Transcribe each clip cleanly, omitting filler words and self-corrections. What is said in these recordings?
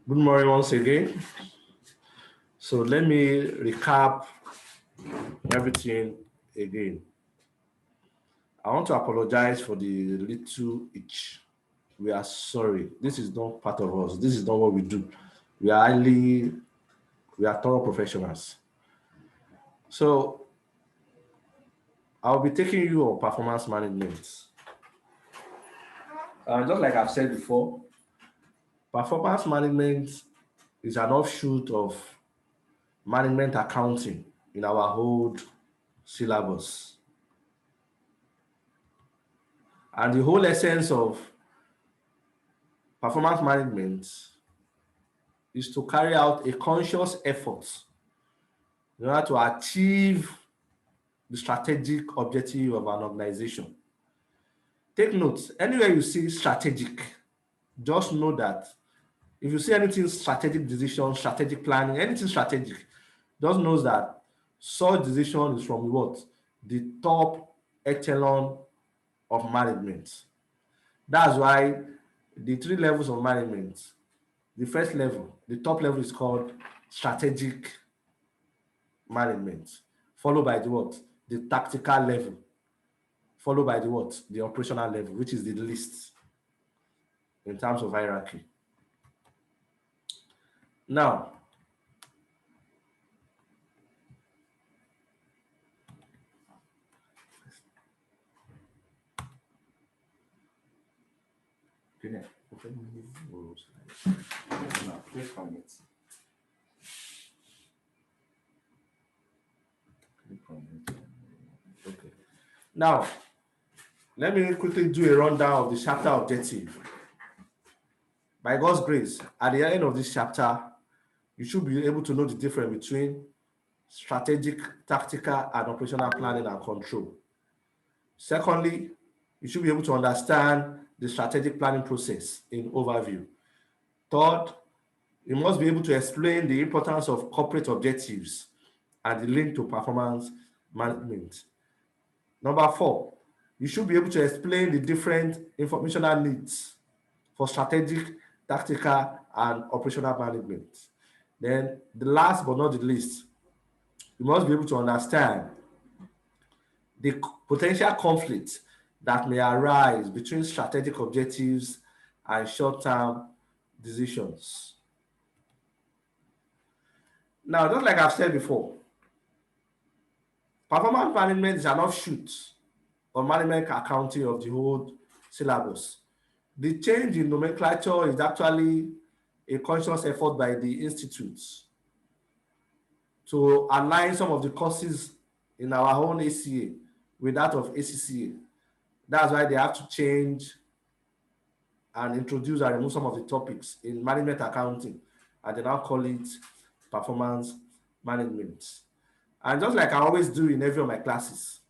Good morning once again. So let me recap everything again. I want to apologize for the little itch. We are sorry. This is not part of us. This is not what we do. We are thorough professionals. So I'll be taking you on performance management. Just like I've said before, performance management is an offshoot of management accounting in our old syllabus. And the whole essence of performance management is to carry out a conscious effort in order to achieve the strategic objective of an organization. Take note, anywhere you see strategic, just know that if you see anything strategic decision, strategic planning, anything strategic, just know that such decision is from what? The top echelon of management. That's why the three levels of management, the first level, the top level is called strategic management, followed by the what? The tactical level, followed by the what? The operational level, which is the least in terms of hierarchy. Now, okay. Now, let me quickly do a rundown of the chapter objective. By God's grace, at the end of this chapter, you should be able to know the difference between strategic, tactical, and operational planning and control. Secondly, you should be able to understand the strategic planning process in overview. Third, you must be able to explain the importance of corporate objectives and the link to performance management. Number four, you should be able to explain the different informational needs for strategic, tactical, and operational management. Then, the last but not the least, you must be able to understand the potential conflicts that may arise between strategic objectives and short-term decisions. Now, just like I've said before, performance management is an offshoot of management accounting of the whole syllabus. The change in nomenclature is actually a conscious effort by the institutes to align some of the courses in our own ACA with that of ACCA. That's why they have to change and introduce and remove some of the topics in management accounting, and they now call it performance management. And just like I always do in every of my classes,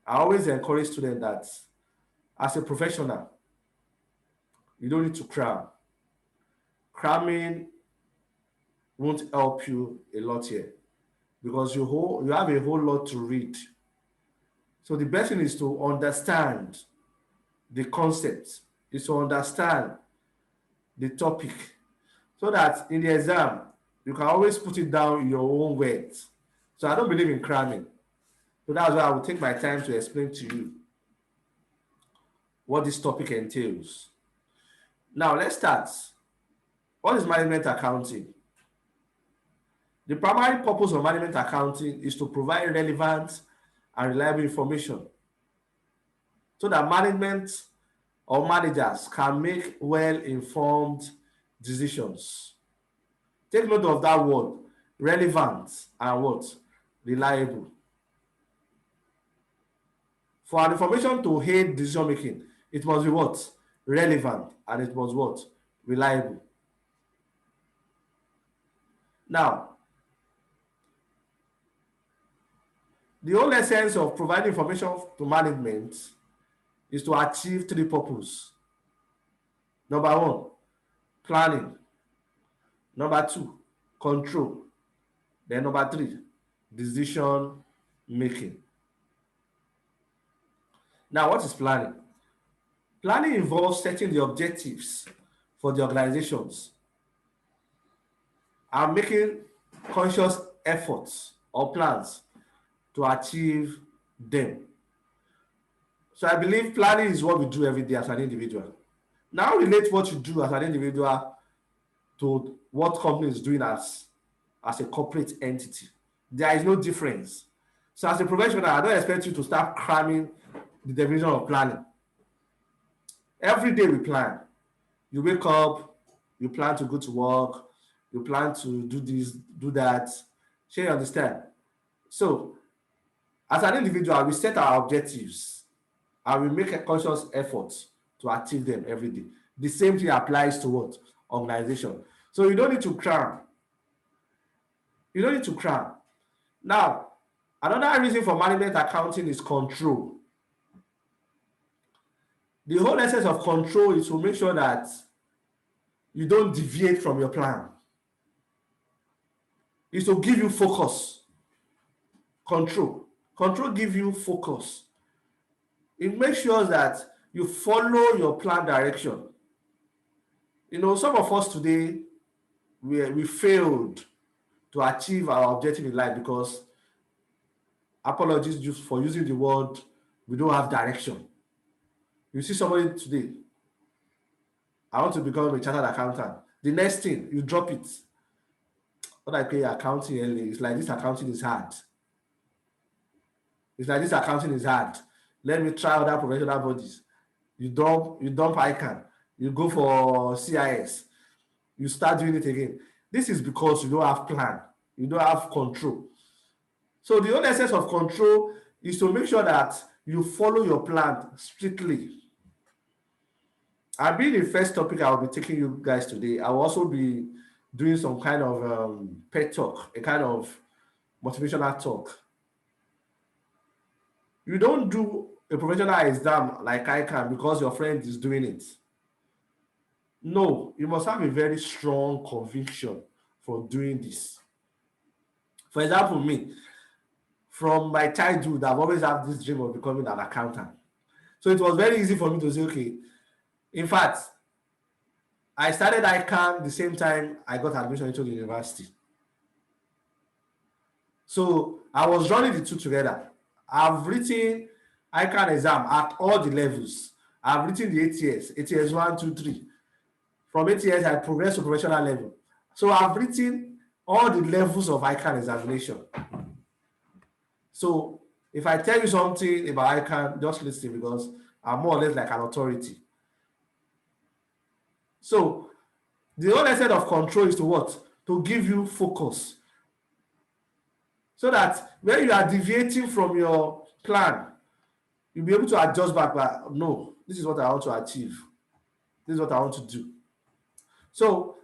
I always encourage students that as a professional, you don't need to cram. Cramming won't help you a lot here because you have a whole lot to read. So the best thing is to understand the concept, is to understand the topic, so that in the exam, you can always put it down in your own words. So I don't believe in cramming. So that's why I will take my time to explain to you what this topic entails. Now, let's start. What is management accounting? The primary purpose of management accounting is to provide relevant and reliable information so that management or managers can make well-informed decisions. Take note of that word, relevant and what? Reliable. For an information to aid decision making, it must be what? Relevant, and it must what? Reliable. Now, the whole essence of providing information to management is to achieve three purposes. Number one, planning. Number two, control. Then number three, decision making. Now, what is planning? Planning involves setting the objectives for the organizations I'm making conscious efforts or plans to achieve them. So I believe planning is what we do every day as an individual. Now relate what you do as an individual to what company is doing as a corporate entity. There is no difference. So as a professional, I don't expect you to start cramming the definition of planning. Every day we plan. You wake up, you plan to go to work, you plan to do this, do that. Shall you understand? So as an individual, we set our objectives and we make a conscious effort to achieve them every day. The same thing applies to what? Organization. So you don't need to cram. You don't need to cram. Now, another reason for management accounting is control. The whole essence of control is to make sure that you don't deviate from your plan. It's to give you focus. Control. Control gives you focus. It makes sure that you follow your plan direction. You know, some of us today, we failed to achieve our objective in life because, apologies just for using the word, we don't have direction. You see somebody today, I want to become a chartered accountant. The next thing, you drop it. What I pay accounting early, it's like this accounting is hard. It's like this accounting is hard. Let me try other professional bodies. You dump ICAN. You go for CIS. You start doing it again. This is because you don't have plan. You don't have control. So the whole essence of control is to make sure that you follow your plan strictly. And being the first topic I will be taking you guys today, I will also be doing some kind of pet talk, a kind of motivational talk. You don't do a professional exam like I can because your friend is doing it. No, you must have a very strong conviction for doing this. For example, me, from my childhood, I've always had this dream of becoming an accountant. So it was very easy for me to say, okay, in fact, I started ICAN the same time I got admission into the university. So I was running the two together. I've written ICAN exam at all the levels. I've written the ATS 1, 2, 3. From ATS, I progressed to professional level. So I've written all the levels of ICAN examination. So if I tell you something about ICAN, just listen because I'm more or less like an authority. So the whole essence of control is to what? To give you focus. So that when you are deviating from your plan, you'll be able to adjust back. But no, this is what I want to achieve. This is what I want to do. So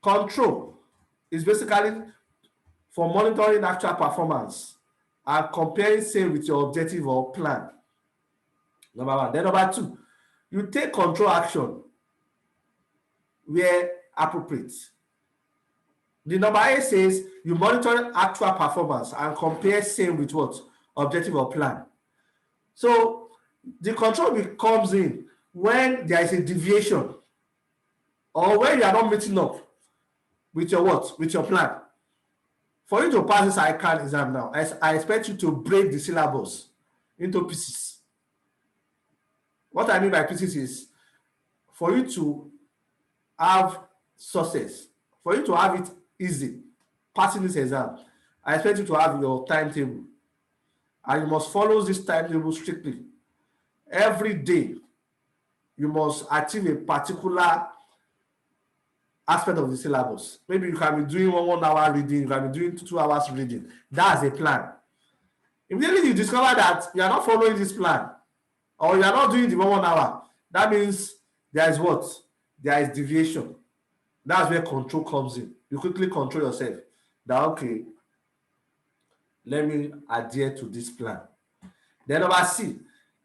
control is basically for monitoring actual performance and comparing same with your objective or plan. Number one. Then number two, you take control action where appropriate. The number A says you monitor actual performance and compare same with what? Objective or plan. So the control comes in when there is a deviation or when you are not meeting up with your what? With your plan. For you to pass this ICAN exam now, I expect you to break the syllabus into pieces. What I mean by pieces is for you to have success, for you to have it easy, passing this exam, I expect you to have your timetable. And you must follow this timetable strictly. Every day, you must achieve a particular aspect of the syllabus. Maybe you can be doing 1 hour reading, you can be doing 2 hours reading. That's a plan. Immediately you discover that you are not following this plan, or you are not doing the 1 hour, that means there is what? There is deviation. That's where control comes in. You quickly control yourself. That, okay, let me adhere to this plan. Then number C,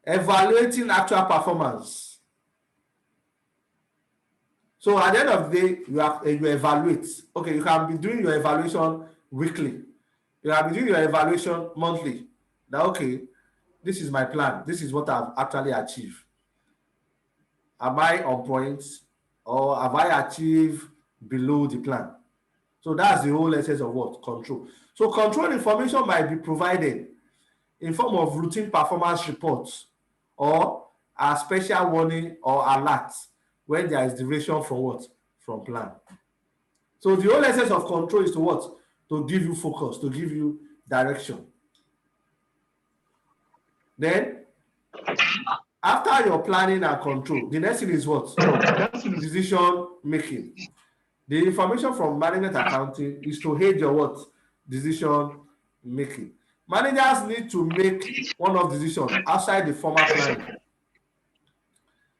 evaluating actual performance. So at the end of the day, you evaluate. Okay, you can be doing your evaluation weekly. You can be doing your evaluation monthly. That, okay, this is my plan. This is what I've actually achieved. Am I on point, or have I achieved below the plan? So that's the whole essence of what? Control. So control information might be provided in form of routine performance reports or a special warning or alert when there is deviation from what? From plan. So the whole essence of control is to what? To give you focus, to give you direction. Then, after your planning and control, the next thing is what? Decision making. The information from management accounting is to aid your what? Decision making. Managers need to make one of decisions outside the formal planning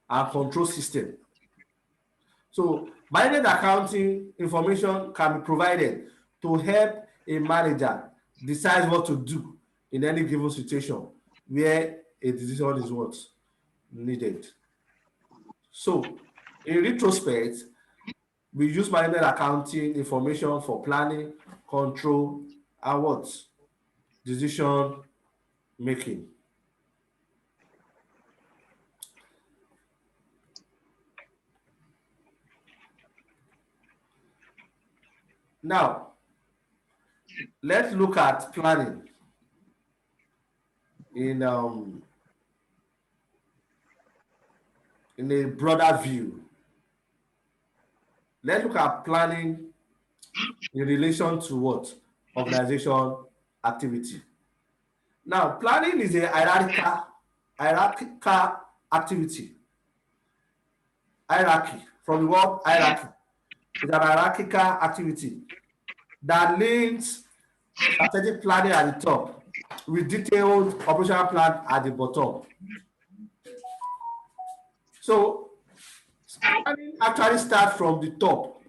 and control system. So management accounting information can be provided to help a manager decide what to do in any given situation where a decision is what? Needed. So in retrospect, we use management accounting information for planning, control, and what? Decision making. Now, let's look at planning in a broader view. Let's look at planning in relation to what? Organization activity. Now, planning is a hierarchical activity. Hierarchy, from the word hierarchy. It's an hierarchical activity that links strategic planning at the top with detailed operational plan at the bottom. So planning actually starts from the top.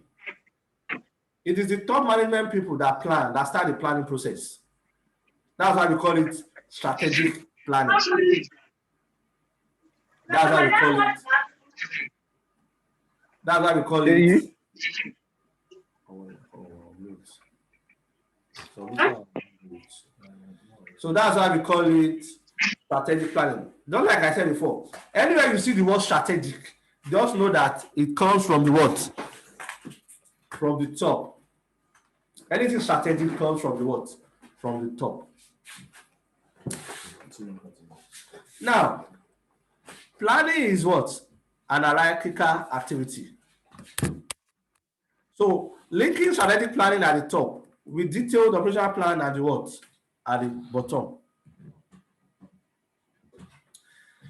It is the top management people that plan, that start the planning process. That's why we call it strategic planning. That's why we call it. That's why we call it. So that's why we call it strategic planning. Just like I said before, anywhere you see the word strategic, just know that it comes from the what? From the top. Anything strategic comes from the what? From the top. Now, planning is what? An hierarchical activity. So linking strategic planning at the top with detailed operational plan at the what? At the bottom.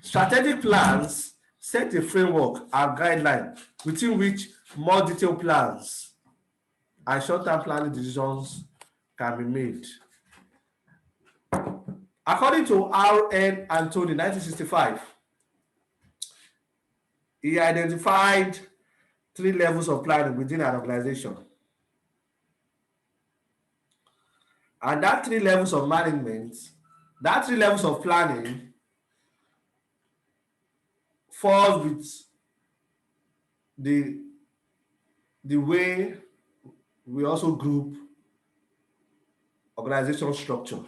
Strategic plans set a framework and guideline within which more detailed plans and short-term planning decisions can be made. According to R.N. Anthony, 1965, he identified 3 levels of planning within an organization. And that 3 levels of management, that 3 levels of planning falls with the way we also group organizational structure,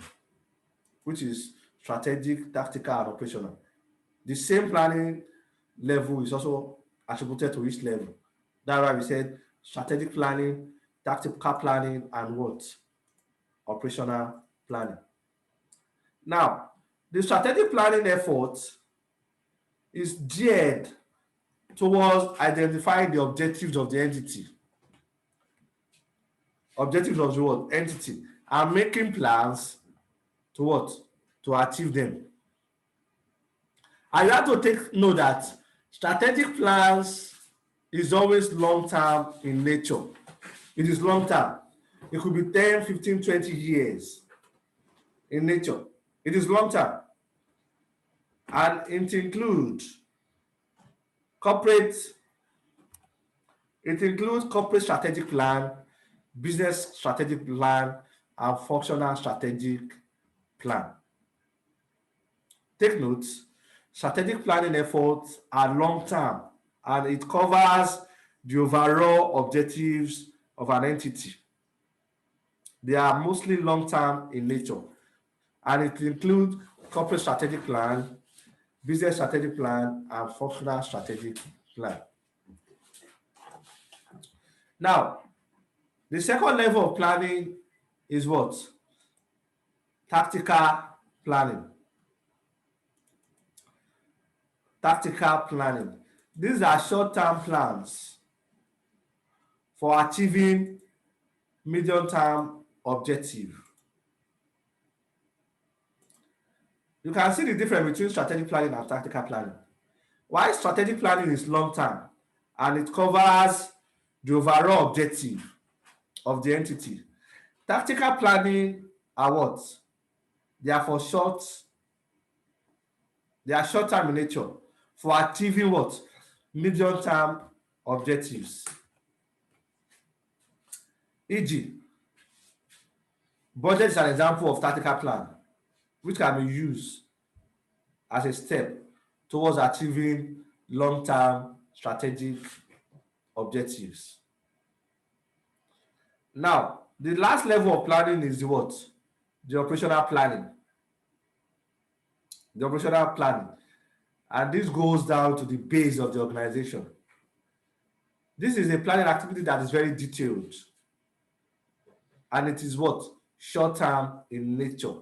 which is strategic, tactical, and operational. The same planning level is also attributed to each level. That's why we said strategic planning, tactical planning, and what? Operational planning. Now, the strategic planning effort is geared towards identifying the objectives of the entity. Objectives of the what? Entity, and making plans to what? To achieve them. And you have to take note that strategic plans is always long-term in nature. It is long-term. It could be 10, 15, 20 years in nature. It is long-term. And it includes corporate strategic plan, business strategic plan, and functional strategic plan. Take note, strategic planning efforts are long-term and it covers the overall objectives of an entity. They are mostly long-term in nature, and it includes corporate strategic plan, business strategic plan, and functional strategic plan. Now, The second level of planning is what? Tactical planning. Tactical planning. These are short-term plans for achieving medium-term objective. You can see the difference between strategic planning and tactical planning. While strategic planning is long-term and it covers the overall objective of the entity, tactical planning are what? They are for short, they are short-term in nature for achieving what? Medium-term objectives. E.g., budget is an example of tactical plan, which can be used as a step towards achieving long-term strategic objectives. Now, the last level of planning is the what? The operational planning. The operational planning. And this goes down to the base of the organization. This is a planning activity that is very detailed. And it is what? Short-term in nature.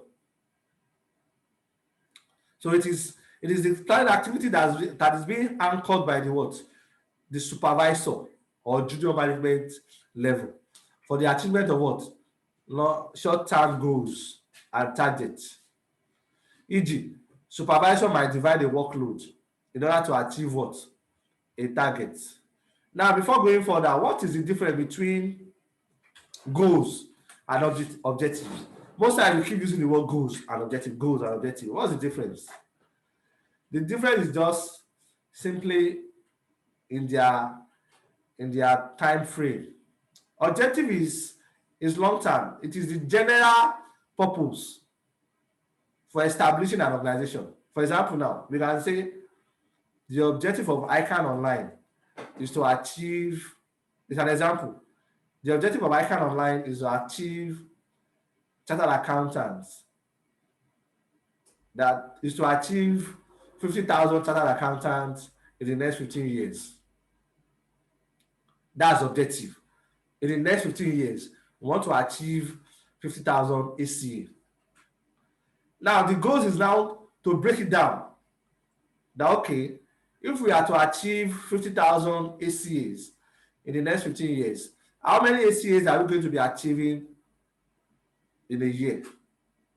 So it is the planning activity that is being anchored by the what? The supervisor or junior management level for the achievement of what? Short-term goals and targets. E.g., supervisor might divide the workload in order to achieve what? A target. Now, before going further, what is the difference between goals and objectives? Most times we keep using the word goals and objective, goals and objective. What's the difference? The difference is just simply in their time frame. Objective is long term. It is the general purpose for establishing an organization. For example, now we can say the objective of ICAN Online is to achieve, it's an example. The objective of ICAN Online is to achieve chartered accountants. That is to achieve 50,000 chartered accountants in the next 15 years. That's objective. In the next 15 years, we want to achieve 50,000 ACA. Now, the goal is now to break it down. That, okay, if we are to achieve 50,000 ACAs in the next 15 years, how many ACAs are we going to be achieving in a year?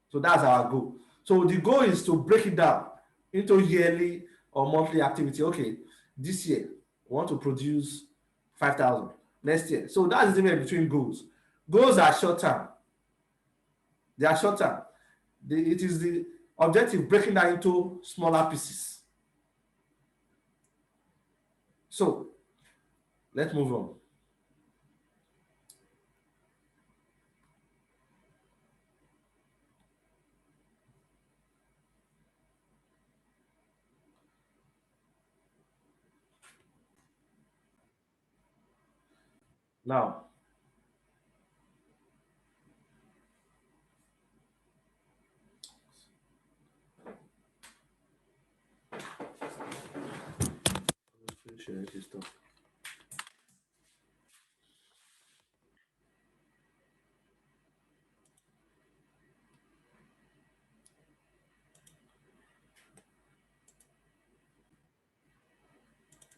So that's our goal. So the goal is to break it down into yearly or monthly activity. Okay, this year, we want to produce 5,000. Next year. So that's the difference between goals. Goals are short-term. They are short-term. It is the objective breaking down into smaller pieces. So, let's move on.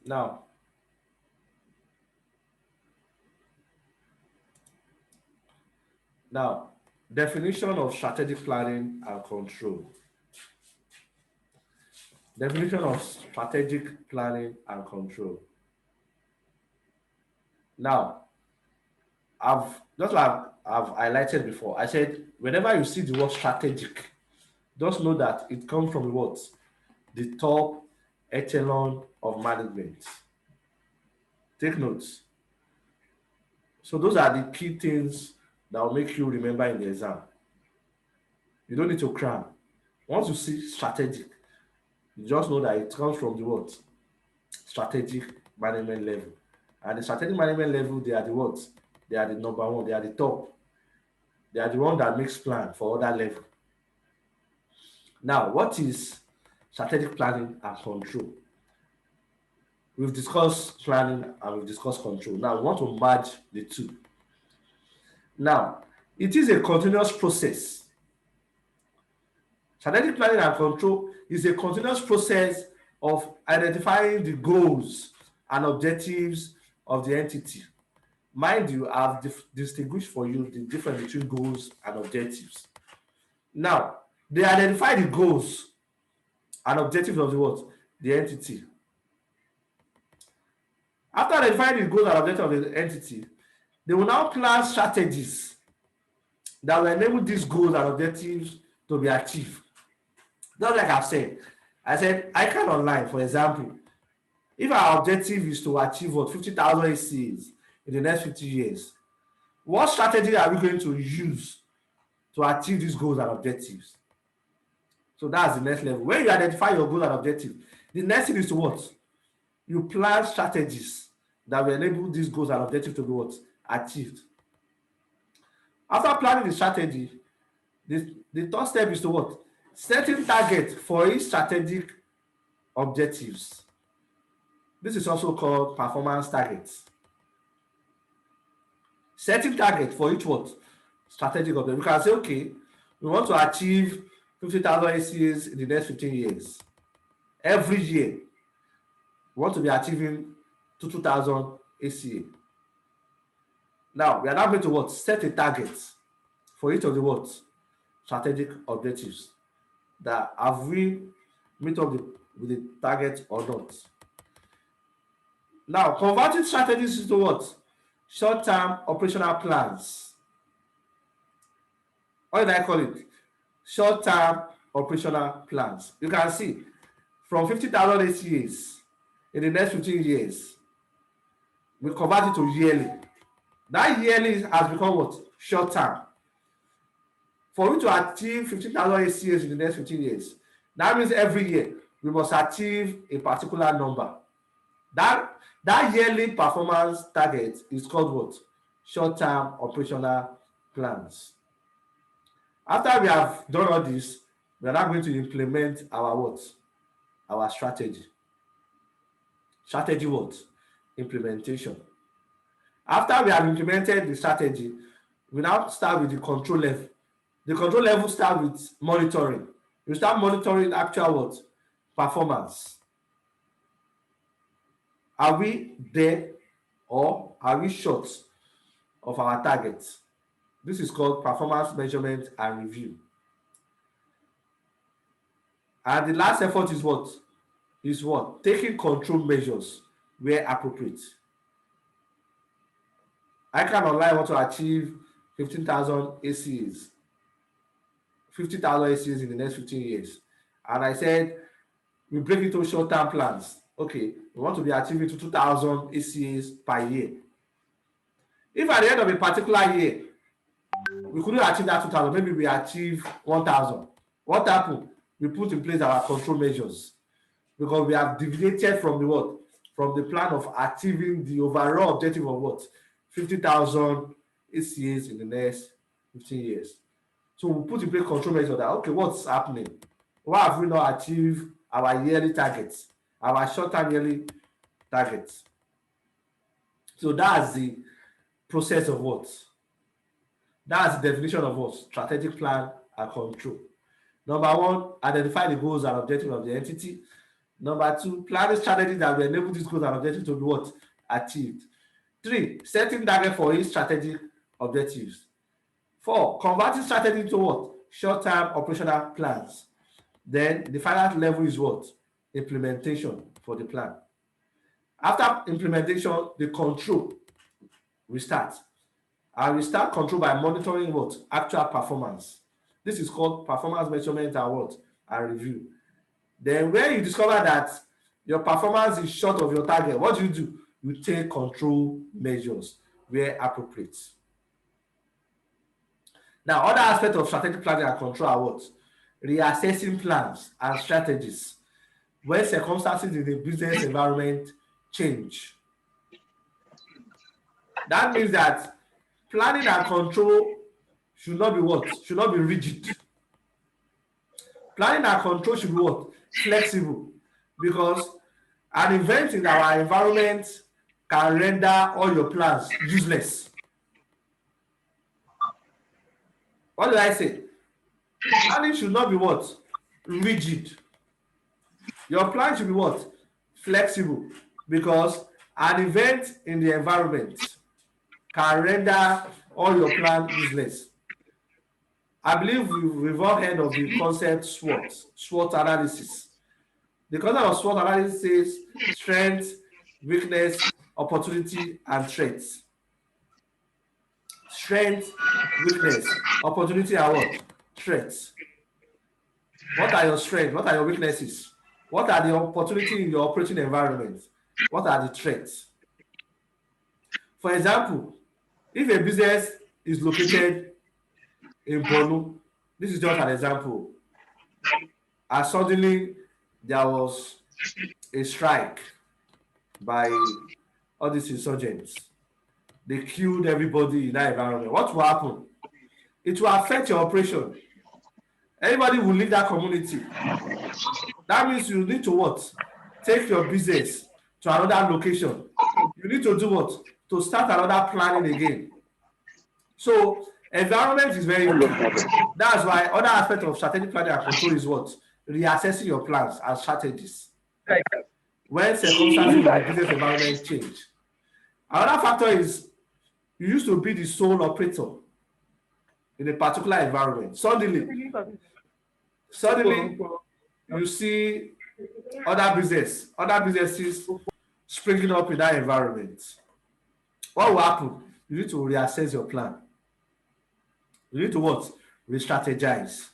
Now, now, definition of strategic planning and control. Definition of strategic planning and control. Now, just like I've highlighted before, I said whenever you see the word strategic, just know that it comes from what? The top echelon of management. Take notes. So those are the key things that will make you remember in the exam. You don't need to cram. Once you see strategic, you just know that it comes from the what? Strategic management level. And the strategic management level, they are the what? They are the number one. They are the top. They are the one that makes plan for other level. Now, what is strategic planning and control? We've discussed planning and we've discussed control. Now, we want to merge the two. Now, it is a continuous process. Strategic planning and control is a continuous process of identifying the goals and objectives of the entity. Mind you, I've distinguished for you the difference between goals and objectives. Now, they identify the goals and objectives of the what? The entity. After identifying the goals and objectives of the entity, they will now plan strategies that will enable these goals and objectives to be achieved. Just like I've said, I said ICAN Online, for example, if our objective is to achieve what 50,000 ACs in the next 50 years, what strategy are we going to use to achieve these goals and objectives? So that's the next level. When you identify your goals and objectives, the next thing is to what? You plan strategies that will enable these goals and objectives to be what? Achieved. After planning the strategy, the third step is to what? Setting targets for each strategic objectives. This is also called performance targets. Setting targets for each what? Strategic objective. You can say, okay, we want to achieve 50,000 ACAs in the next 15 years. Every year, we want to be achieving 2,000 ACA. Now, we are now going to what? Set a target for each of the what? Strategic objectives. That have we met up with the target or not? Now, converting strategies into what? Short-term operational plans. What did I call it? Short-term operational plans. You can see from 50,000 ACAs in the next 15 years, we convert it to yearly. That yearly has become what? Short-term. For you to achieve 50,000 ACAs in the next 15 years, that means every year we must achieve a particular number. That yearly performance target is called what? Short-term operational plans. After we have done all this, we are now going to implement our what? Our strategy. Strategy what? Implementation. After we have implemented the strategy, we now start with the control level. The control level starts with monitoring. You start monitoring actual what? Performance. Are we there or are we short of our targets? This is called performance measurement and review. And the last effort is what? Is what? Taking control measures where appropriate. ICAN Online want to achieve 15,000 ACAs. 50,000 ACAs in the next 15 years. And I said, we break it into short-term plans. Okay, we want to be achieving 2,000 ACAs per year. If at the end of a particular year, we couldn't achieve that 2,000, maybe we achieve 1,000. What happened? We put in place our control measures because we have deviated from the what? From the plan of achieving the overall objective of what? 50,000 ACAs in the next 15 years. So we put in place control measures that, okay, what's happening? Why have we not achieved our yearly targets, our short-term yearly targets? So that's the process of what? That's the definition of what? Strategic plan and control. Number one, identify the goals and objectives of the entity. Number two, plan a strategy that will enable these goals and objectives to be what? Achieved. 3, setting target for each strategic objectives. 4, converting strategy into what? Short-term operational plans. Then the final level is what? Implementation for the plan. After implementation, the control will start. And we start control by monitoring what? Actual performance. This is called performance measurement and what? And review. Then when you discover that your performance is short of your target, what do? You take control measures where appropriate. Now, other aspects of strategic planning and control are what? Reassessing plans and strategies when circumstances in the business environment change. That means that planning and control should not be what? Should not be rigid. Planning and control should be what? Flexible. Because an event in our environment can render all your plans useless. What did I say? Planning should not be what? Rigid. Your plan should be what? Flexible. Because an event in the environment can render all your plan useless. I believe we've all heard of the concept SWOT analysis. The concept of SWOT analysis says strength, weakness, opportunity, and threats. Strength, weakness, opportunity, and what? Threats. What are your strengths? What are your weaknesses? What are the opportunities in your operating environment? What are the threats? For example, if a business is located in Borno, this is just an example, and suddenly there was a strike by all these insurgents. They killed everybody in that environment. What will happen? It will affect your operation. Everybody will leave that community. That means you need to what? Take your business to another location. You need to do what? To start another planning again. So environment is very key. That's why other aspect of strategic planning and control is what? Reassessing your plans and strategies when circumstances in the business environment change. Another factor is you used to be the sole operator in a particular environment. Suddenly you see other businesses springing up in that environment. What will happen? You need to reassess your plan. You need to what? Re-strategize.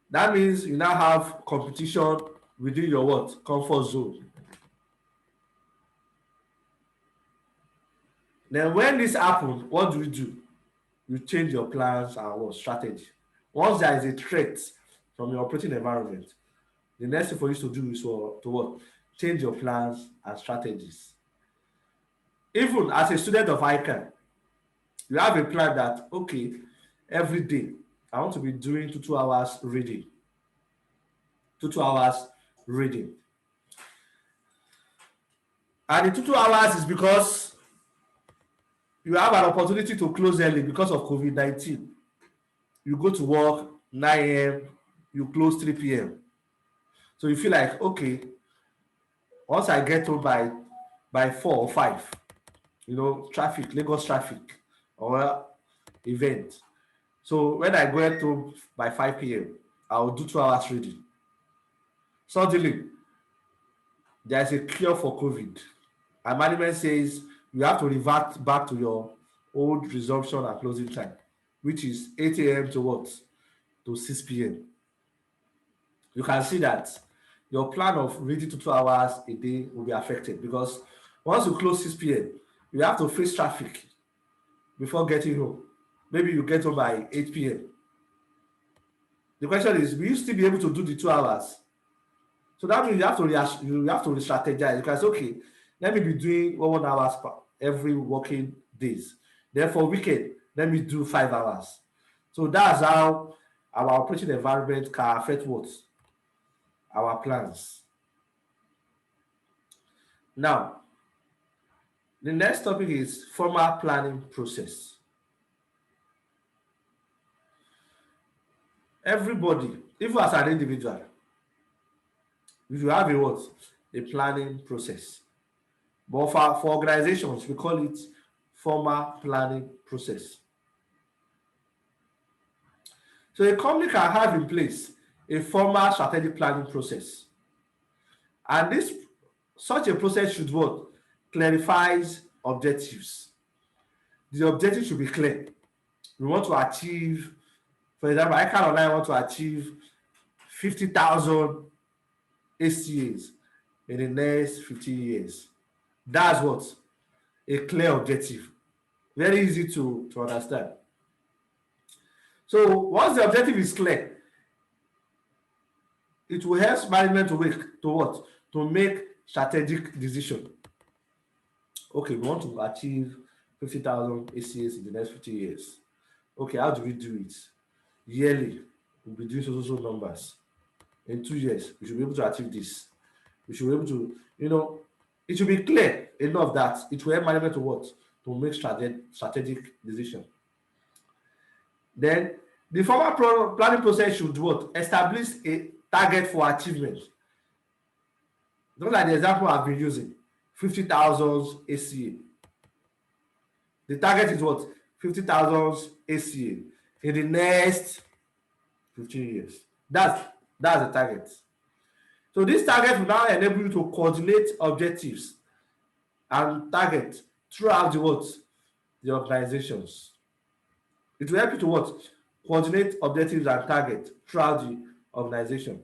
That means you now have competition within your what? Comfort zone. Then when this happens, what do? You change your plans and what? Strategy. Once there is a threat from your operating environment, the next thing for you to do is to what? Change your plans and strategies. Even as a student of ICAN, you have a plan that, okay, every day I want to be doing 2 hours reading. 2 hours reading. And the 2 hours is because you have an opportunity to close early because of COVID-19. You go to work 9 a.m., you close 3 p.m. So you feel like, okay, once I get home by 4 or 5, traffic, Lagos traffic or event. So when I go home by 5 p.m., I will do 2 hours reading. Suddenly, there is a cure for COVID. And management says you have to revert back to your old resumption and closing time, which is 8 a.m. to what? To 6 p.m. You can see that your plan of reading 2 hours a day will be affected because once you close 6 p.m., you have to face traffic before getting home. Maybe you get home by 8 p.m. The question is, will you still be able to do the 2 hours? So that means you have to re-strategize. You can say, okay, let me be doing 1 hour every working days. Then for weekend, let me do 5 hours. So that's how our operating environment can affect what? Our plans. Now, the next topic is formal planning process. Everybody, even as an individual, if you have a planning process. But for organizations, we call it formal planning process. So a company can have in place a formal strategic planning process. And such a process should what? Clarifies objectives. The objective should be clear. We want to achieve, for example, ICAN Online want to achieve 50,000 ACAs in the next 15 years. That's what? A clear objective. Very easy to understand. So once the objective is clear, it will help management to what? To make strategic decision. Okay, we want to achieve 50,000 ACAs in the next 50 years. Okay, how do we do it? Yearly, we'll be doing so numbers. In 2 years, we should be able to achieve this. We should be able to, it should be clear enough that it will help management to what? To make strategic decision. Then The formal planning process should what? Establish a target for achievement. Just like the example I've been using, 50,000 ACA. The target is what? 50,000 ACA in the next 15 years. That's the target. So this target will now enable you to coordinate objectives and target throughout the organizations. It will help you to what? Coordinate objectives and target throughout the organization.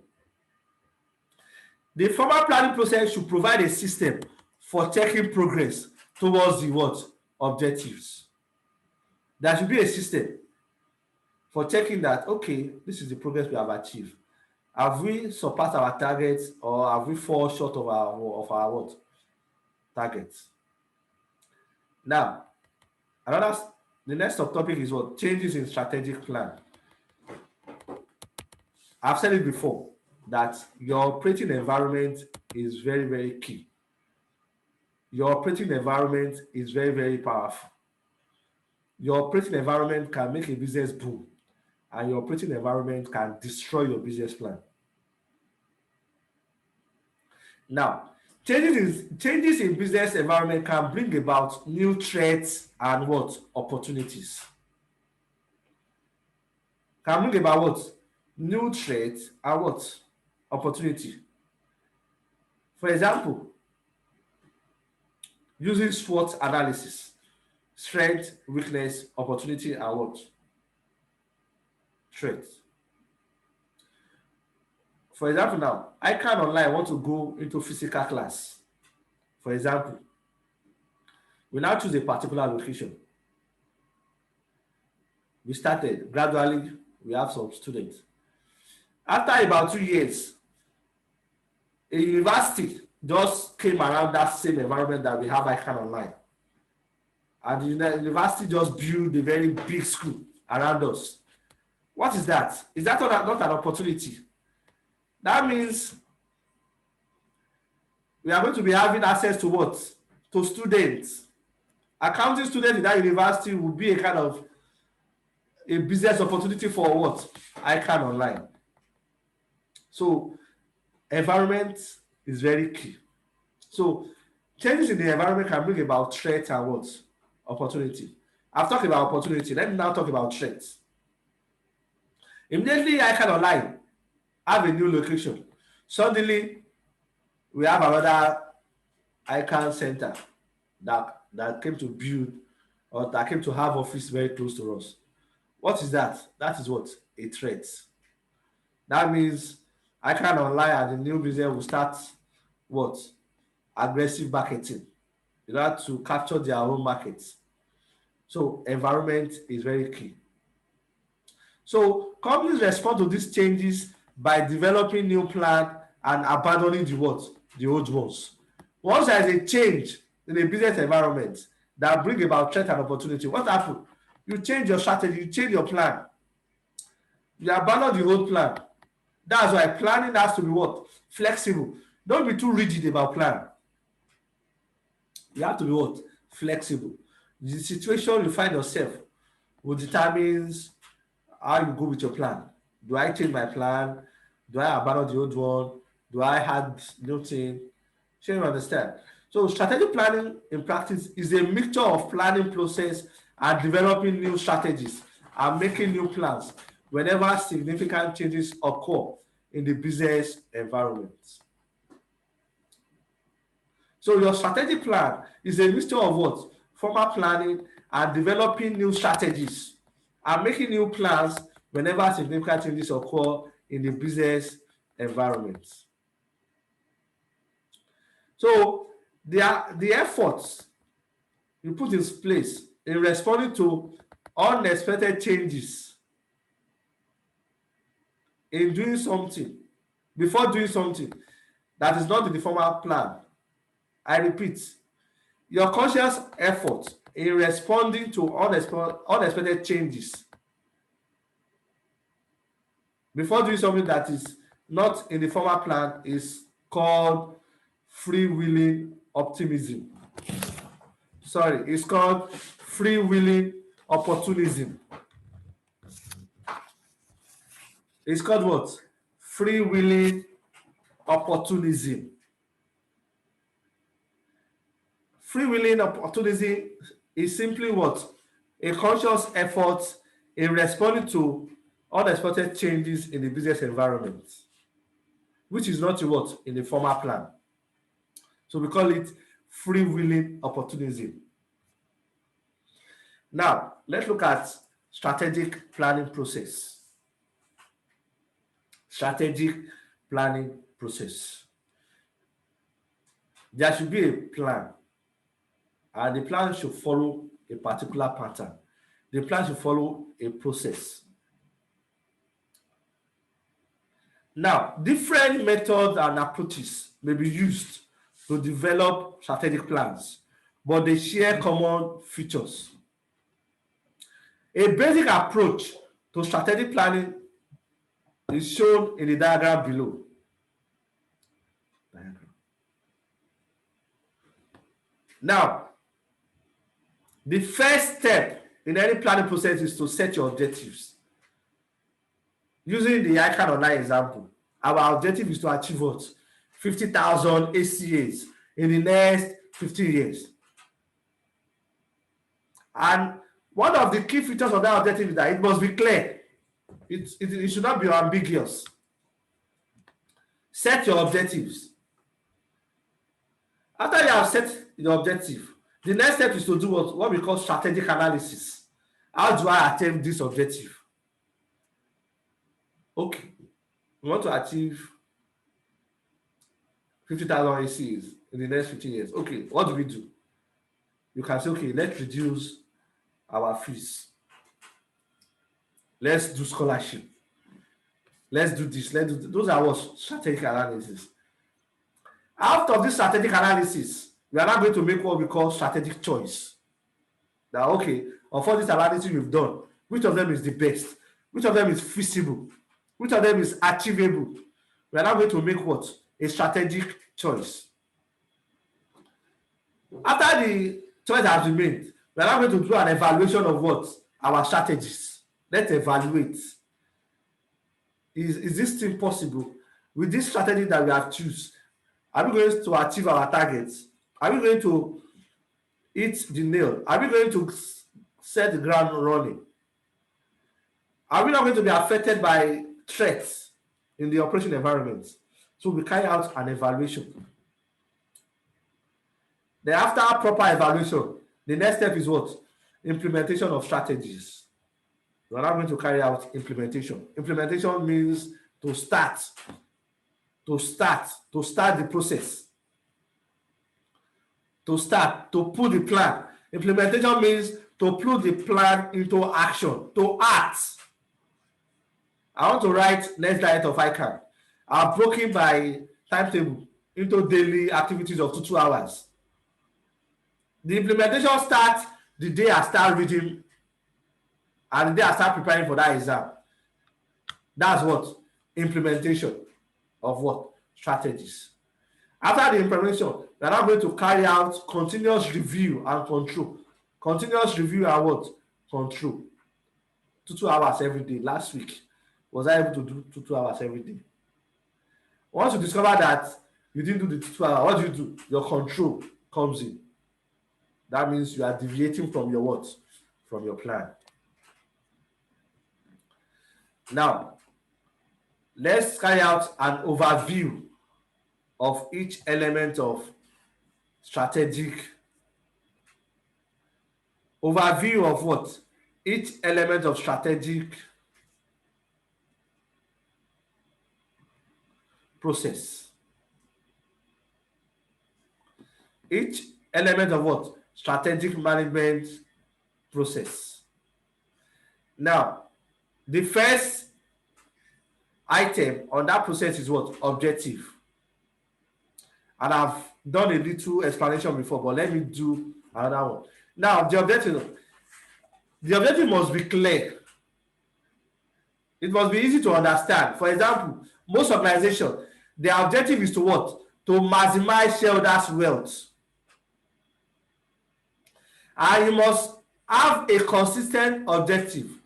The formal planning process should provide a system for checking progress towards the objectives. There should be a system for checking that, okay, this is the progress we have achieved. Have we surpassed our targets, or have we fallen short of our targets? Now, the next subtopic is what? Changes in strategic plan. I've said it before that your operating environment is very, very key. Your operating environment is very, very powerful. Your operating environment can make a business boom, and your operating environment can destroy your business plan. Now, changes in business environment can bring about new threats and opportunities. Can bring about new threats and opportunity. For example, using SWOT analysis: strength, weakness, opportunity, and threat. For example, now ICAN Online want to go into physical class. For example, we now choose a particular location. We started gradually. We have some students. After about 2 years, a university just came around that same environment that we have ICAN Online. And the university just built a very big school around us. What is that? Is that not an opportunity? That means we are going to be having access to what? To students. Accounting students in that university will be a kind of a business opportunity for what? ICAN Online. So environment is very key. So changes in the environment can bring about threat and opportunity. I've talked about opportunity. Let me now talk about threats. Immediately ICAN Online have a new location. Suddenly we have another ICAN center that came to build, or that came to have office very close to us. What is that? That is what? A threat. That means ICAN Online and the new business will start what? Aggressive marketing in order to capture their own markets. So environment is very key. So companies respond to these changes by developing new plan and abandoning the old ones. Once there is a change in the business environment that brings about threat and opportunity, what happens? You change your strategy, you change your plan. You abandon the old plan. That's why planning has to be flexible. Don't be too rigid about plan. You have to be flexible. The situation you find yourself will determine how you go with your plan. Do I change my plan? Do I abandon the old one? Do I add new thing? So you understand. So strategic planning in practice is a mixture of planning process and developing new strategies and making new plans whenever significant changes occur in the business environment. So your strategic plan is a mixture of formal planning and developing new strategies and making new plans whenever significant changes occur in the business environment. So the efforts you put in place in responding to unexpected changes in doing something, before doing something that is not in the formal plan. I repeat, your conscious effort in responding to unexpected changes before doing something that is not in the formal plan is called freewheeling optimism. It's called freewheeling opportunism. It's called what? Freewheeling opportunism. Freewheeling opportunism is simply what? A conscious effort in responding to unexpected changes in the business environment, which is not what? In the formal plan. So we call it freewheeling opportunism. Now, let's look at strategic planning process. Strategic planning process. There should be a plan, and the plan should follow a particular pattern. The plan should follow a process. Now, different methods and approaches may be used to develop strategic plans, but they share common features. A basic approach to strategic planning is shown in the diagram below. Now, the first step in any planning process is to set your objectives. Using the ICAN Online example, our objective is to achieve what? 50,000 ACAs in the next 15 years. And one of the key features of that objective is that it must be clear. It should not be ambiguous. Set your objectives. After you have set your objective, the next step is to do what we call strategic analysis. How do I attain this objective? Okay, we want to achieve 50,000 ACs in the next 15 years. Okay, what do we do? You can say, okay, let's reduce our fees. Let's do scholarship. Let's do this. Let's do this. Those are what strategic analysis. Out of this strategic analysis, we are now going to make what we call strategic choice. Now, okay, of all this analysis we've done, which of them is the best? Which of them is feasible? Which of them is achievable? We are now going to make what? A strategic choice. After the choice has been made, we are now going to do an evaluation of what? Our strategies. Let's evaluate. Is this thing possible? With this strategy that we have chosen, are we going to achieve our targets? Are we going to hit the nail? Are we going to set the ground running? Are we not going to be affected by threats in the operation environment? So we carry out an evaluation. Then after proper evaluation, the next step is what? Implementation of strategies. We are now going to carry out implementation. Implementation means to start the process. To put the plan. Implementation means to put the plan into action, to act. I want to write next diet of ICAN. I'm broken by timetable into daily activities of 2 hours. The implementation starts the day I start reading and the day I start preparing for that exam. That's what? Implementation of what? Strategies. After the implementation, we are now going to carry out continuous review and control. Continuous review and what? Control. 2 hours every day. Last week, was I able to do 2 hours every day? Once you discover that you didn't do the 2 hours, what do you do? Your control comes in. That means you are deviating from your what? From your plan. Now, let's carry out an overview of each element of strategic. Overview of what? Each element of strategic process. Each element of what? Strategic management process. Now, the first item on that process is what? Objective. And I've done a little explanation before, but let me do another one. Now, the objective must be clear. It must be easy to understand. For example, most organizations, their objective is to what? To maximize shareholders' wealth. And you must have a consistent objective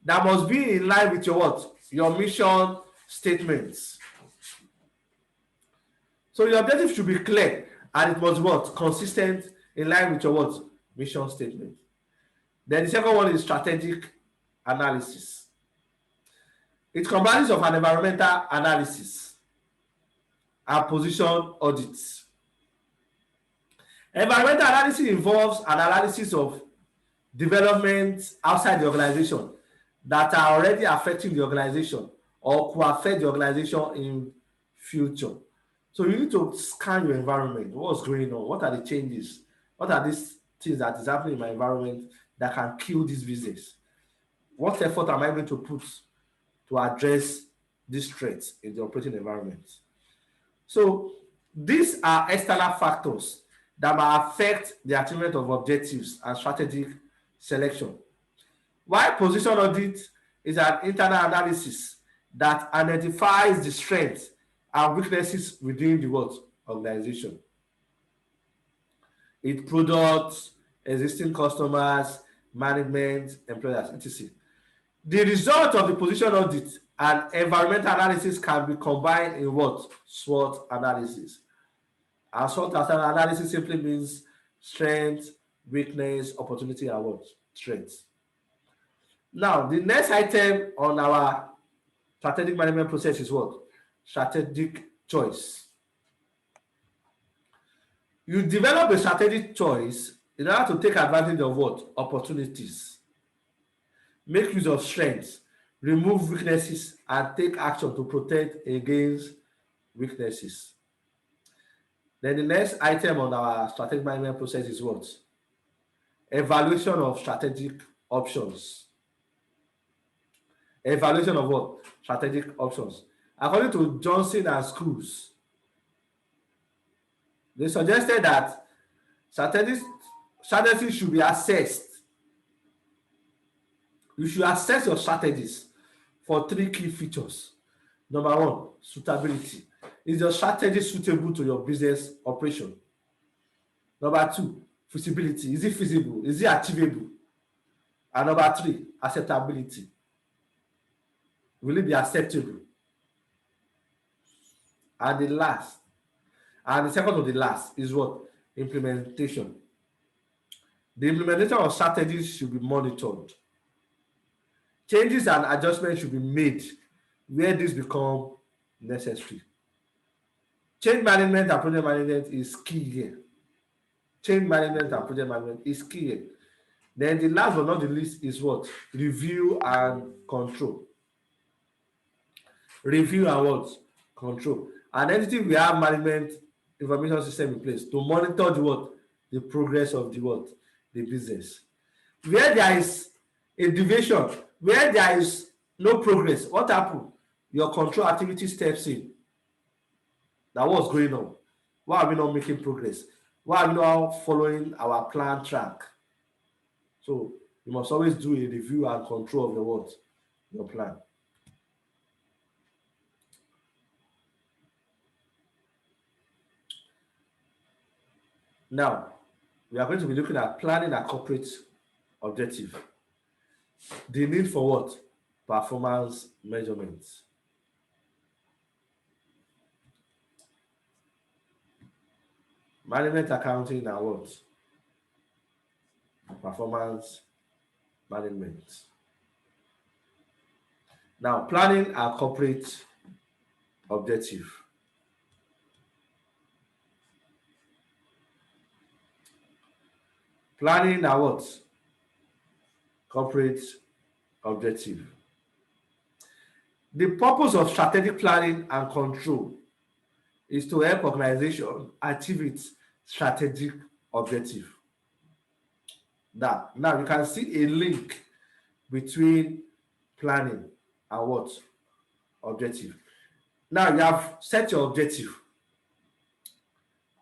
that must be in line with your what? your mission statements. So your objective should be clear and it must be what? Consistent, in line with your what? Mission statement. Then the second one is strategic analysis. It comprises of an environmental analysis and position audits. Environmental analysis involves an analysis of developments outside the organization that are already affecting the organization or could affect the organization in future. So you need to scan your environment. What's going on? What are the changes? What are these things that is happening in my environment that can kill this business? What effort am I going to put to address these threats in the operating environment? So these are external factors that may affect the achievement of objectives and strategic selection. While position audit is an internal analysis that identifies the strengths and weaknesses within the what? Organization. Its products, existing customers, management, employers, etc. The result of the position audit and environmental analysis can be combined in what? SWOT analysis. And SWOT analysis simply means strength, weakness, opportunity, and what? Strengths. Now, the next item on our strategic management process is what? Strategic choice. You develop a strategic choice in order to take advantage of what? Opportunities. Make use of strengths, remove weaknesses, and take action to protect against weaknesses. Then the next item on our strategic management process is what? Evaluation of strategic options. Evaluation of what? Strategic options. According to Johnson and Schools, they suggested that strategies should be assessed. You should assess your strategies for 3 key features. Number 1, suitability. Is your strategy suitable to your business operation? Number 2, feasibility. Is it feasible? Is it achievable? And number 3, acceptability. Will it be acceptable? And the second to the last is what? Implementation. The implementation of strategies should be monitored. Changes and adjustments should be made where this becomes necessary. Change management and project management is key here. Change management and project management is key here. Then the last but not the least is what? Review and control. Review and what? Control. An entity will have management information system in place to monitor the what? The progress of the what? The business. Where there is a deviation, where there is no progress, what happens? Your control activity steps in. Now what's going on? Why are we not making progress? Why are we not following our plan track? So you must always do a review and control of your what? Your plan. Now, we are going to be looking at planning a corporate objective. The need for what? Performance measurements. Management accounting and what? Performance management. Now, planning a corporate objective. Planning a what? Corporate objective. The purpose of strategic planning and control is to help organization achieve its strategic objective. Now you can see a link between planning and what? Objective. Now you have set your objective.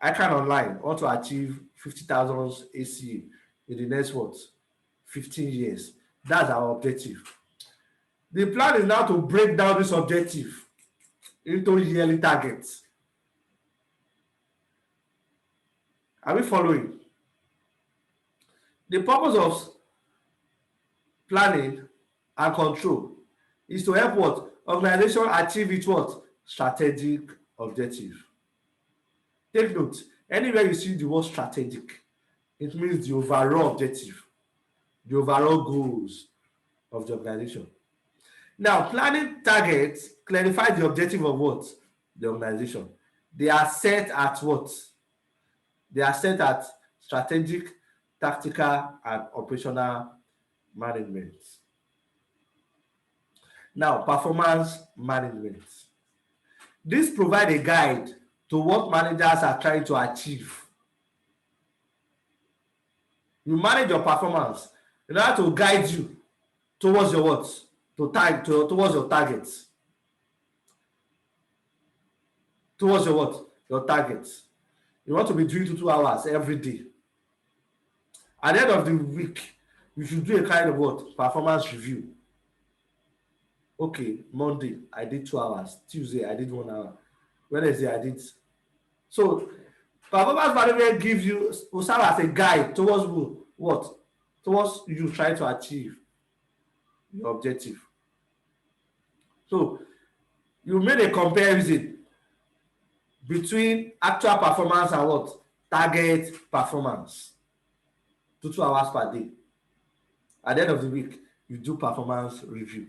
ICAN Online want to achieve 50,000 ACA in the next what? 15 years. That's our objective. The plan is now to break down this objective into yearly targets. Are we following? The purpose of planning and control is to help what? organization achieve its what? Strategic objective. Take note, anywhere you see the word strategic, it means the overall objective, the overall goals of the organization. Now, planning targets clarify the objective of what? The organization. They are set at what? They are set at strategic, tactical, and operational management. Now, performance management. This provides a guide to what managers are trying to achieve. You manage your performance in order to guide you towards your what? Towards your targets. Towards your what? Your targets. You want to be doing 2 hours every day. At the end of the week, you should do a kind of what? Performance review. Okay, Monday, I did 2 hours. Tuesday, I did 1 hour. Wednesday, I did. So, performance management will serve as a guide towards what? Towards you trying to achieve your objective. So, you made a comparison between actual performance and what? Target performance. 2 hours per day. At the end of the week, you do performance review.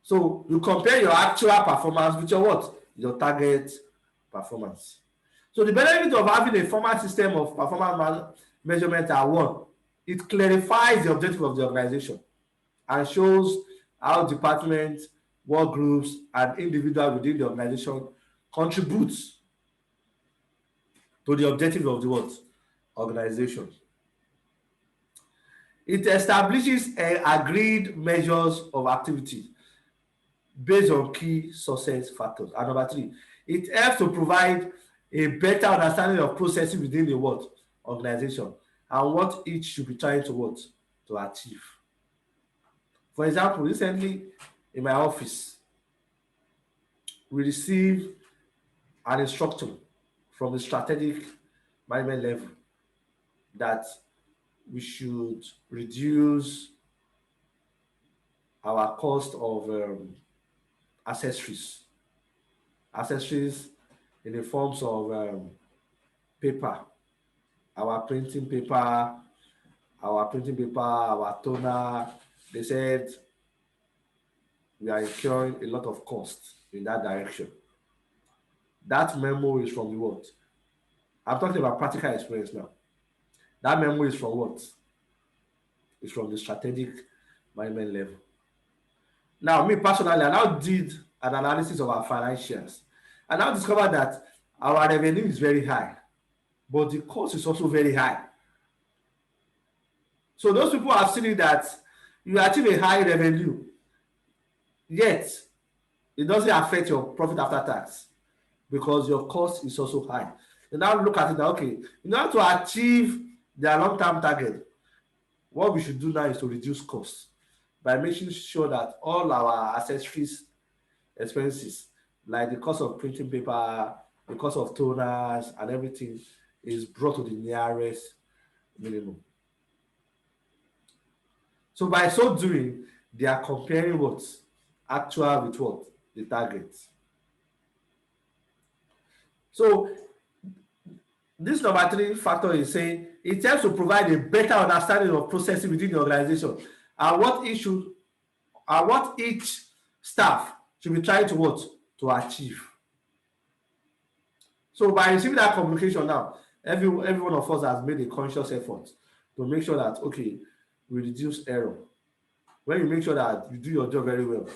So you compare your actual performance with your what? Your target performance. So the benefit of having a formal system of performance measurement are one, it clarifies the objective of the organization and shows how departments, work groups, and individuals within the organization contributes to the objective of the what? Organization. It establishes agreed measures of activity based on key success factors. And number three, it helps to provide a better understanding of processes within the what? Organization and what each should be trying to what? To achieve. For example, recently in my office, we received an instruction from the strategic management level that we should reduce our cost of accessories in the forms of paper, our printing paper, our toner. They said we are incurring a lot of cost in that direction. That memo is from what? I'm talking about practical experience now. That memo is from what? It's from the strategic management level. Now, me personally, I now did an analysis of our financials. I now discovered that our revenue is very high, but the cost is also very high. So those people have seen that you achieve a high revenue, yet it doesn't affect your profit after tax because your cost is also high. You now look at it that, okay, in order to achieve their long-term target, what we should do now is to reduce costs by making sure that all our accessories expenses, like the cost of printing paper, the cost of toners and everything, is brought to the nearest minimum. So by so doing, they are comparing what? Actual with what? The target. So this number three factor is saying it helps to provide a better understanding of processes within the organization and what each staff should be trying to what? To achieve. So by receiving that communication now, every one of us has made a conscious effort to make sure that, okay, we reduce error. When you make sure that you do your job very well,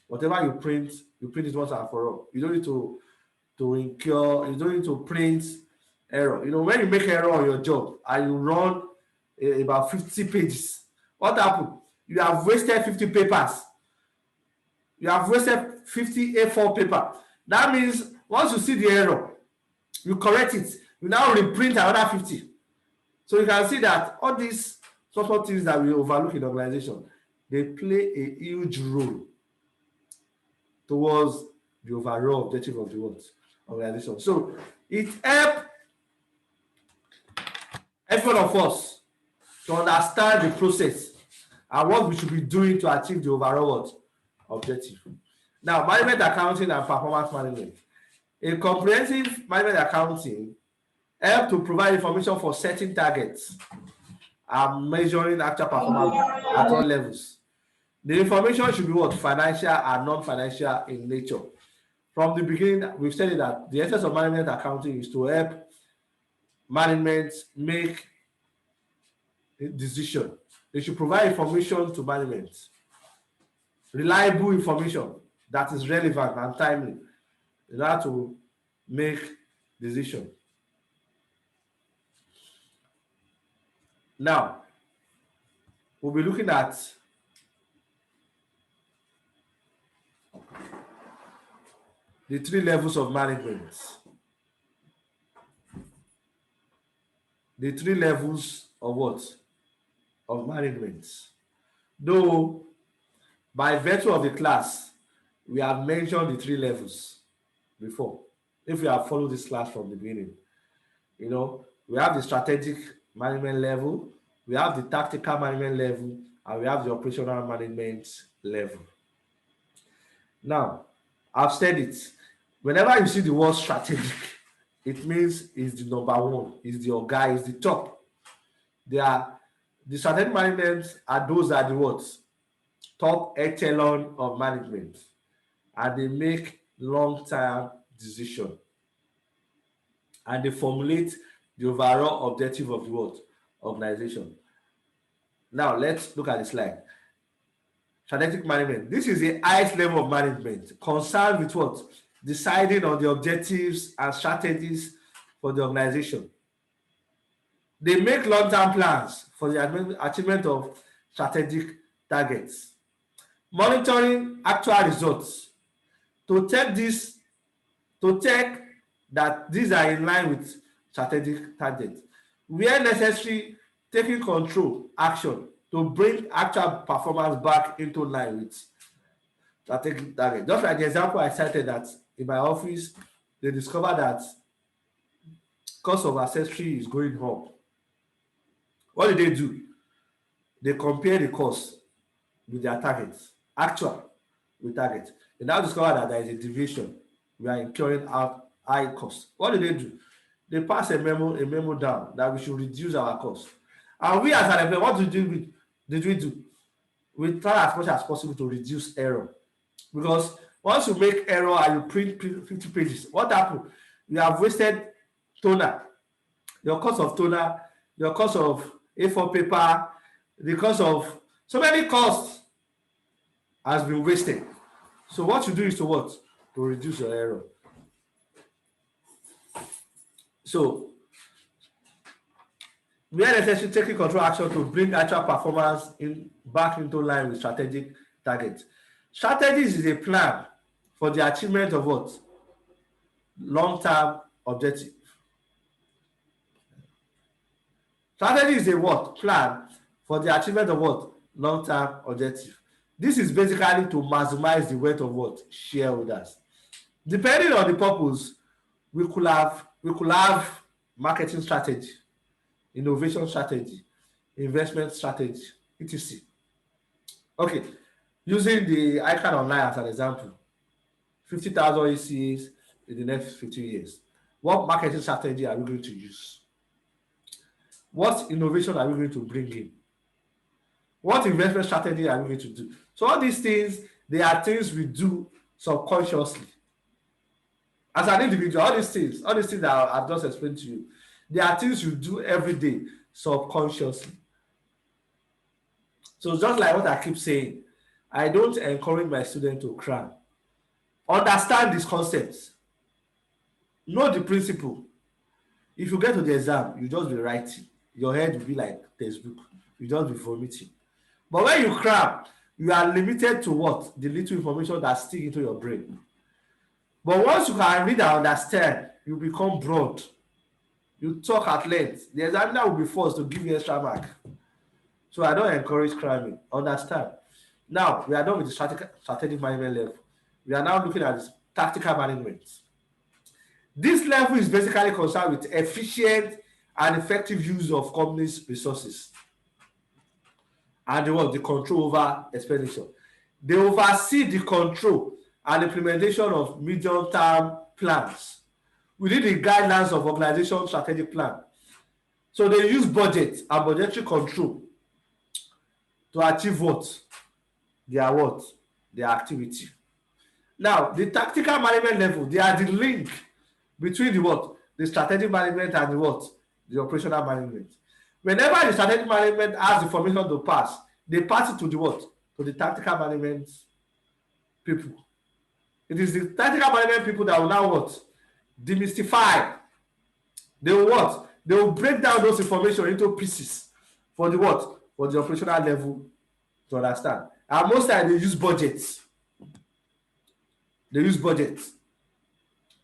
whatever you print it once and for all. You don't need to incur, you don't need to print error. You know, when you make error on your job and you run about 50 pages, what happened? You have wasted 50 papers. You have wasted 50 A4 paper. That means once you see the error, you correct it. You now reprint another 50. So you can see that all these sort of things that we overlook in the organization, they play a huge role towards the overall objective of the organization. So it helps every one of us to understand the process and what we should be doing to achieve the overall objective. Now, management accounting and performance management. A comprehensive management accounting helps to provide information for setting targets and measuring actual performance at all levels. The information should be what? Financial and non-financial in nature. From the beginning, we've said that the essence of management accounting is to help management make a decision. They should provide information to management, reliable information that is relevant and timely in order to make decisions. Now, we'll be looking at the 3 levels of management. The 3 levels of what? Of management. Though, by virtue of the class, we have mentioned the 3 levels before. If you have followed this class from the beginning, you know, we have the strategic management level, we have the tactical management level, and we have the operational management level. Now, I've said it. Whenever you see the word strategic, it means it's the number 1, it's the guy, it's the top. The strategic management are those are the what? Top echelon of management, and they make long-term decisions, and they formulate the overall objective of the what? Organization. Now let's look at the slide. Strategic management. This is the highest level of management concerned with what? Deciding on the objectives and strategies for the organization. They make long-term plans for the achievement of strategic targets. Monitoring actual results to check that these are in line with strategic targets. Where necessary, taking control action to bring actual performance back into line with strategic target. Just like the example I cited, that in my office, they discovered that cost of accessory is going up. What did they do? They compare the cost with their targets, actual with target. They now discover that there is a deviation. We are incurring high costs. What did they do? They pass a memo down that we should reduce our costs. And we as an employer, what did we do? We try as much as possible to reduce error. Because once you make error and you print 50 pages, what happened? You have wasted toner. Your cost of toner, your cost of A4 paper, the cost of so many costs has been wasted. So what you do is to what? To reduce your error. So we are necessarily taking control action to bring actual performance back into line with strategic targets. Strategies is a plan for the achievement of what? Long-term objective. Strategy is a what? Plan for the achievement of what? Long-term objective. This is basically to maximize the wealth of what? Shareholders. Depending on the purpose, we could have marketing strategy, innovation strategy, investment strategy, etc. Okay, using the ICAN Online as an example, 50,000 ECAs in the next 15 years. What marketing strategy are we going to use? What innovation are we going to bring in? What investment strategy are we going to do? So all these things, they are things we do subconsciously. As an individual, all these things that I've just explained to you, they are things you do every day subconsciously. So just like what I keep saying, I don't encourage my students to cram. Understand these concepts. Know the principle. If you get to the exam, you just be writing. Your head will be like textbook. You just be vomiting. But when you cram, you are limited to what? The little information that sticks into your brain. But once you can read and understand, you become broad. You talk at length. The examiner will be forced to give you extra mark. So I don't encourage cramming. Understand. Now, we are done with the strategic management level. We are now looking at this tactical management. This level is basically concerned with efficient and effective use of companies' resources and the control over expenditure. They oversee the control and implementation of medium-term plans within the guidelines of organization strategic plan. So they use budget and budgetary control to achieve what? Their activity. Now, the tactical management level, they are the link between the what? The strategic management and the what? The operational management. Whenever the strategic management has information to pass, they pass it to the what? To the tactical management people. It is the tactical management people that will now what? Demystify. They will what? They will break down those information into pieces for the what? For the operational level to understand. And most times they use budgets. They use budgets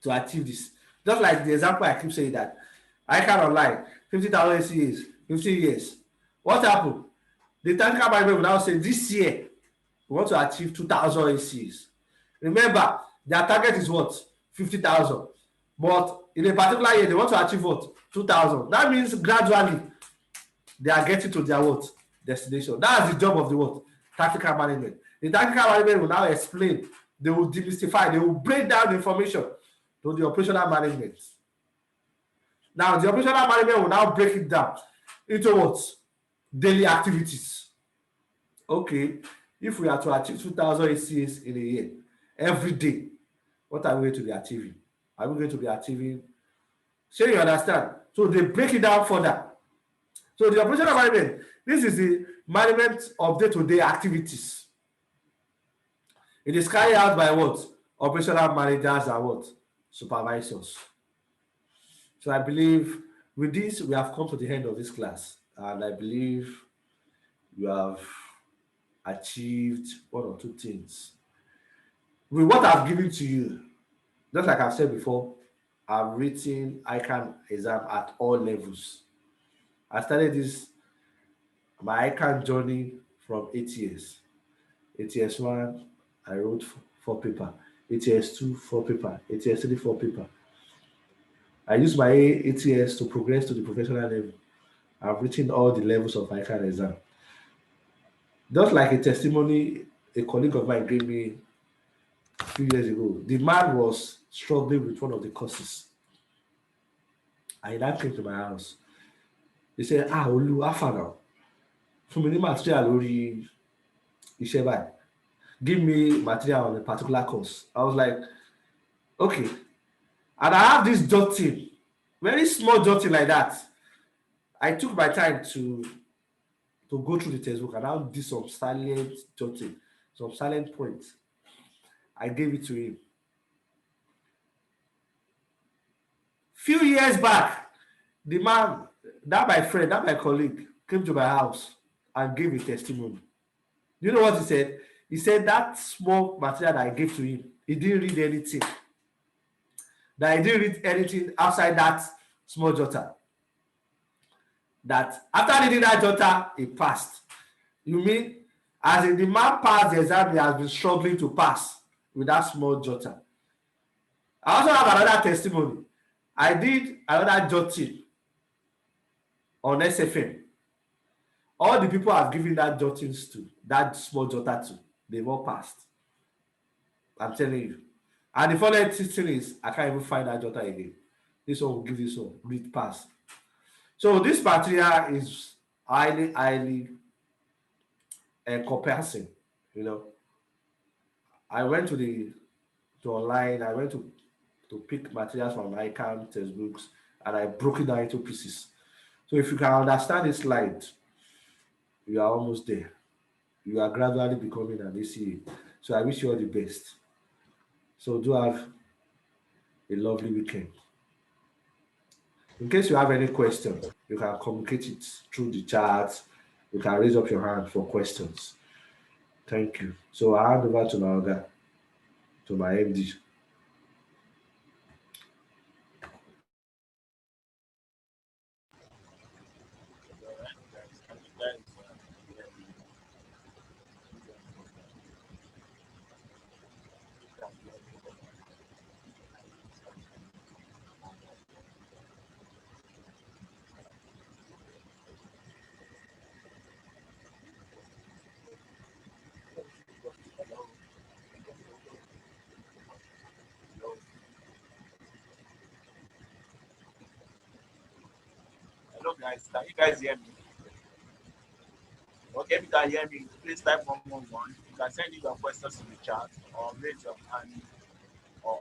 to achieve this. Just like the example I keep saying that ICAN Online, 50,000 ACAs, 15 years. What happened? The tactical management will now say this year we want to achieve 2,000 ACAs. Remember, their target is what? 50,000. But in a particular year, they want to achieve what? 2,000. That means gradually they are getting to their what? Destination. That's the job of the what? Tactical management. The tactical management will now explain. They will demystify. They will break down the information to the operational management. Now, the operational management will now break it down into what? Daily activities. Okay, if we are to achieve 2,000 ACAs in a year, every day, what are we going to be achieving? Are we going to be achieving? So you understand? So they break it down further. So the operational management, this is the management of day-to-day activities. It is carried out by what? Operational managers and what? Supervisors. So I believe with this, we have come to the end of this class. And I believe you have achieved one or two things. With what I've given to you, just like I've said before, I've written ICAN exam at all levels. I started my ICAN journey from 8 years. ATS 1, I wrote 4 paper. ATS 2, 4 paper. ATS 3, 4 paper. I used my ATS to progress to the professional level. I've written all the levels of ICAN exam. Just like a testimony a colleague of mine gave me a few years ago. The man was struggling with one of the courses. And he now came to my house. He said, Olu, how far now? Fún mi ní material lórí iṣẹ́ báyìí. Give me material on a particular course. I was like, okay. And I have this jotting, very small jotting like that. I took my time to go through the textbook and I did some silent jotting, some silent points. I gave it to him. Few years back, the man, that my friend, that my colleague, came to my house and gave a testimony. You know what he said? He said that small material that I gave to him, he didn't read anything. That he didn't read anything outside that small jotter. That after reading that jotter, he passed. You mean, as in the man passed the exam, he has been struggling to pass with that small jotter. I also have another testimony. I did another jotting on SFM. All the people I've given that jottings to, that small jotter to, they've all passed. I'm telling you. And the funny thing is, I can't even find that jotter again. This one will give this one, read pass. So this material is highly encompassing, you know. I went to online, I went to pick materials from ICAN textbooks and I broke it down into pieces. So if you can understand this slide, you are almost there. You are gradually becoming an ACA. So I wish you all the best. So do have a lovely weekend. In case you have any question, you can communicate it through the chat. You can raise up your hand for questions. Thank you. So I hand over to Naoga, to my MD. nice. Can you guys hear me? Okay, if you can hear me, please type 111. You can send in your questions in the chat or raise your hand. Or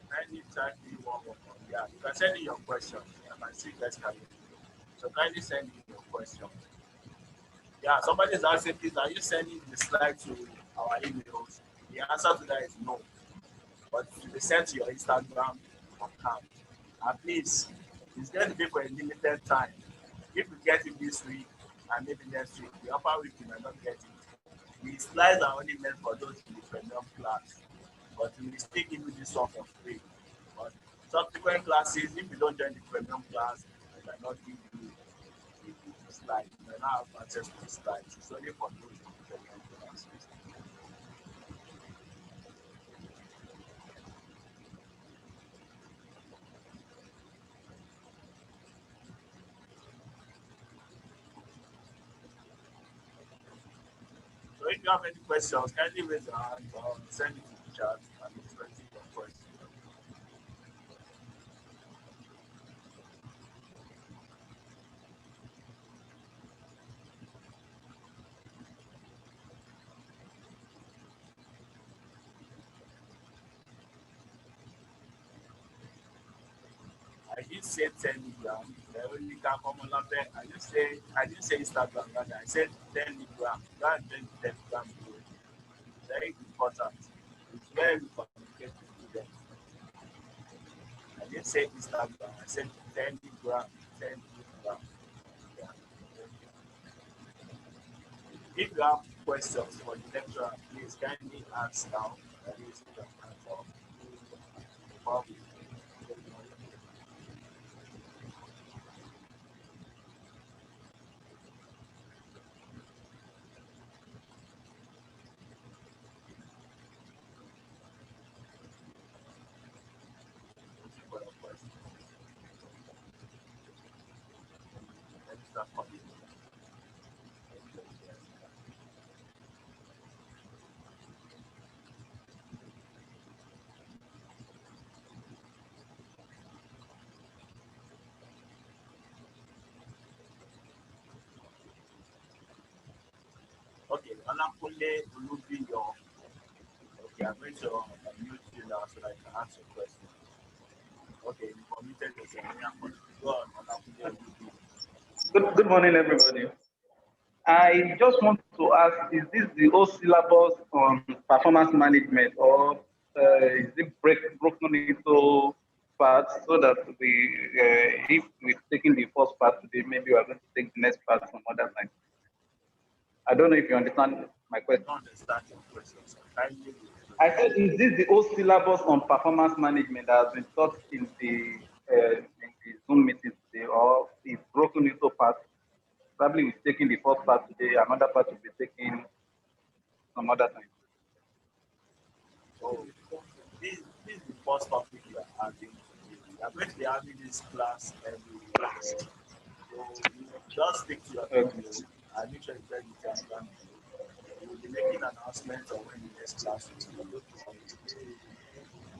kindly type in 111. Yeah, you can send in your questions. I can see guys can. So kindly send in your questions. Yeah, somebody is asking, please, are you sending the slide to our emails? The answer to that is no. But it will be sent to your Instagram account. At least it's going to be for a limited time. If we get it this week and maybe next week, the upper week we might not get it. The slides are only meant for those in the premium class, but we will still give you this one for free. But subsequent classes, if you don't join the premium class, I might not give you the slides. You may not have access to the slides. It's only for those in the premium classes. So if you have any questions, kindly raise your hand or send it to the chat and it's expecting your question. I didn't say Telegram. You can come on up there. I didn't say Instagram rather. I said Telegram. You are doing Telegram group. Very important. It's where we communicate with them. I didn't say Instagram. I said Telegram. Telegram. Yeah. If you have questions for the lecturer, please kindly ask now. Please you can answer. Before we for your question. Let me start calling. Okay, Olakunle Olubiyo. Okay, I'm going to mute you now so that I can ask a question. Okay, you committed yourself. Go on, Olakunle Olubiyo. Good morning, everybody. I just want to ask, is this the whole syllabus on performance management, or is it broken into parts so that if we've taken the first part today, maybe we are going to take the next part some other time? I don't know if you understand my question. I don't understand your question, sir. I said, is this the whole syllabus on performance management that has been taught in the Zoom meeting today, or is broken into parts? Probably we're taking the first part today, another part will be taken some other time. So, this is the first topic you are having. We are going to be having this class every week. So, just stick to your video and make sure you get the Telegram. We will be making announcements on when the next class will be.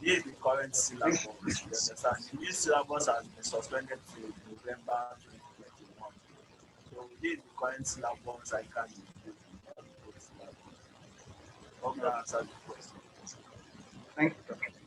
This is the current syllabus. You understand? The new syllabus has been suspended to November 2021. So this is the current syllabus I can use. Hope that answers the question. Thank you.